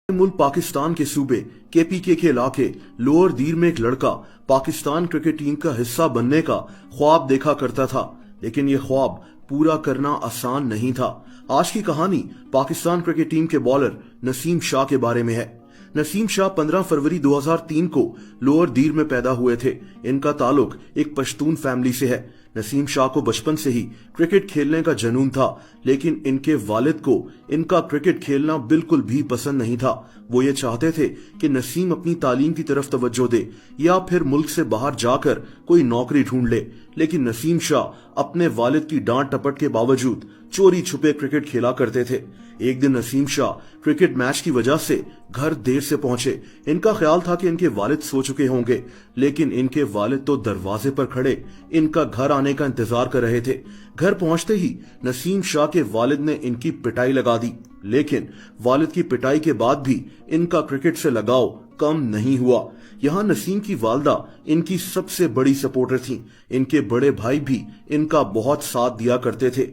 मुल्क पाकिस्तान के सूबे केपीके के इलाके लोअर दीर में एक लड़का पाकिस्तान क्रिकेट टीम का हिस्सा बनने का ख्वाब देखा करता था, लेकिन ये ख्वाब पूरा करना आसान नहीं था। आज की कहानी पाकिस्तान क्रिकेट टीम के बॉलर नसीम शाह के बारे में है। नसीम शाह 15 फरवरी 2003 को लोअर दीर में पैदा हुए थे। इनका ताल्लुक एक पश्तून फैमिली से है। नसीम शाह को बचपन से ही क्रिकेट खेलने का जुनून था, लेकिन इनके वालिद को इनका क्रिकेट खेलना बिल्कुल भी पसंद नहीं था। वो ये चाहते थे कि नसीम अपनी तालीम की तरफ तवज्जो दे या फिर मुल्क से बाहर जाकर कोई नौकरी ढूंढ ले, लेकिन नसीम शाह अपने वालिद की डांट टपट के बावजूद चोरी छुपे क्रिकेट खेला करते थे। एक दिन नसीम शाह क्रिकेट मैच की वजह से घर देर से पहुंचे। इनका ख्याल था कि इनके वालिद सो चुके होंगे, लेकिन इनके वालिद तो दरवाजे पर खड़े इनका घर आने का इंतजार कर रहे थे। घर पहुंचते ही नसीम शाह के वालिद ने इनकी पिटाई लगा दी, लेकिन वालिद की पिटाई के बाद भी इनका क्रिकेट से लगाव कम नहीं हुआ। यहाँ नसीम की वालदा इनकी सबसे बड़ी सपोर्टर थी। इनके बड़े भाई भी इनका बहुत साथ दिया करते थे।